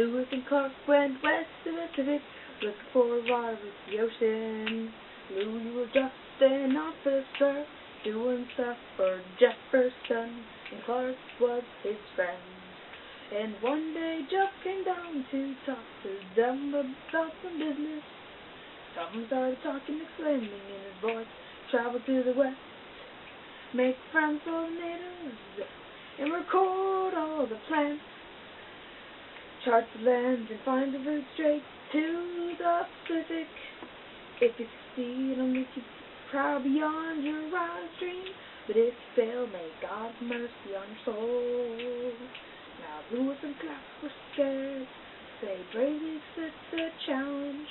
Lewis and Clark went west to the Pacific, looking for water with the ocean. Louis was just an officer, doing stuff for Jefferson, and Clark was his friend. And one day Jeff came down to talk to them about some business. Tom started talking, exclaiming in his voice, travel to the west, make friends with the natives, and record all the plants. Chart the land and find the route straight to the Pacific. If you succeed, it'll make you proud beyond your wildest dreams. But if you fail, may God have mercy on your soul. Now Lewis and Clark were scared. They bravely accepted the challenge.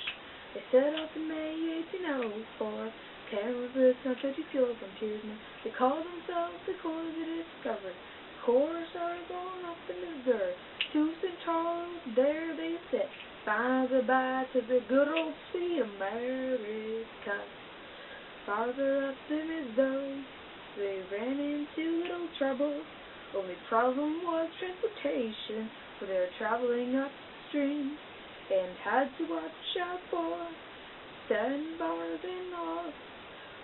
They set out in May 1804. Carrying with no 50 fuel frontiersmen. They called themselves the Corps they discovered. The Corps started going up in Missouri to St. Charles. There they sit. Fine goodbye to the good old sweet America. Farther up the Missouri, they ran into little trouble. Only problem was transportation, for they were traveling upstream and had to watch out for sandbars and all,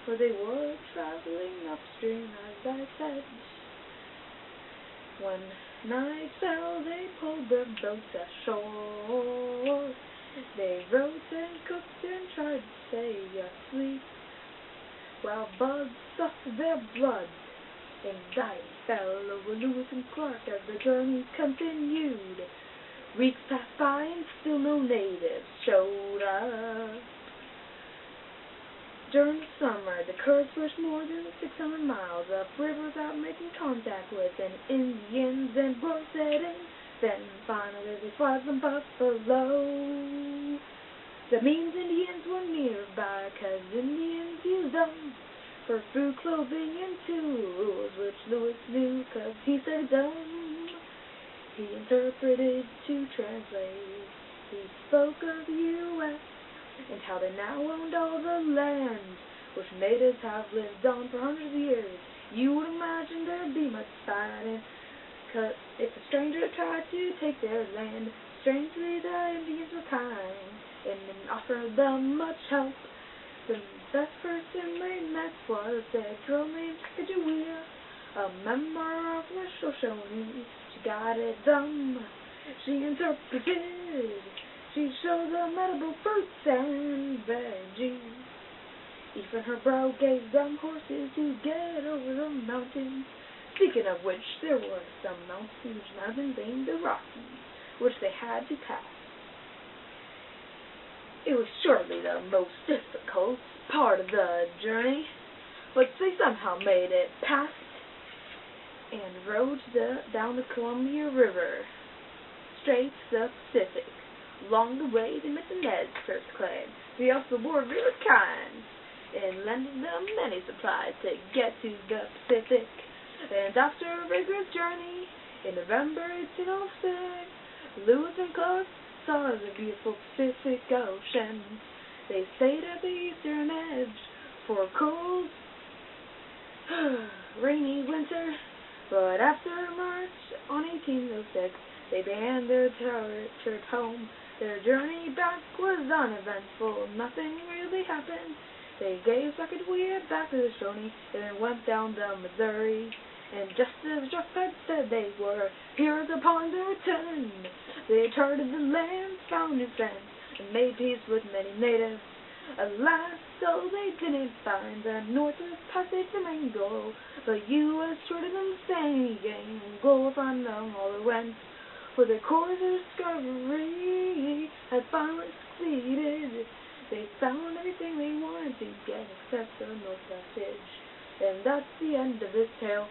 for they were traveling upstream, as I said. When night fell, they pulled their boats ashore. They wrote and cooked and tried to stay asleep, while bugs sucked their blood. Anxiety fell over Lewis and Clark as the journey continued. Weeks passed by and still no natives showed up. During the summer, the Kurds pushed more than 600 miles upriver without making contact with any Indians, and war set in. Then finally they fought some buffalo. That means Indians were nearby, 'cause Indians used them for food, clothing, and tools, which Lewis knew 'cause he said them. He interpreted to translate. He spoke of the U.S. and how they now owned all the land, which natives have lived on for hundreds of years. You would imagine there'd be much fighting, 'cause if a stranger tried to take their land, strangely the Indians were kind, and offered them much help. The best person they met was their girl named Kajuia, a member of the Shoshone. She guided them, she interpreted, she showed them edible fruits and veggies. Even her brow gave them horses to get over the mountains. Speaking of which, there were some huge mountains named the Rockies, which they had to pass. It was surely the most difficult part of the journey, but they somehow made it past and rode down the Columbia River, straight to the Pacific. Along the way, they met the Nez Perce clan. They also were very kind and lended them many supplies to get to the Pacific. And after a rigorous journey, in November 1806, Lewis and Clark saw the beautiful Pacific Ocean. They stayed at the eastern edge for a cold, rainy winter, but after March on 1806, they began their trip home. Their journey back was uneventful. Nothing really happened. They gave Sacagawea back to the Shoshone and then went down the Missouri. And just as Jeff had said they were, heroes upon their return. They charted the land, found new friends, and made peace with many natives. Alas, though they didn't find the Northwest Passage to Mango, but U.S. shorted them saying, go find them all at once. For the Corps of discovery had finally succeeded. They found everything they wanted to get except the North Passage. And that's the end of this tale.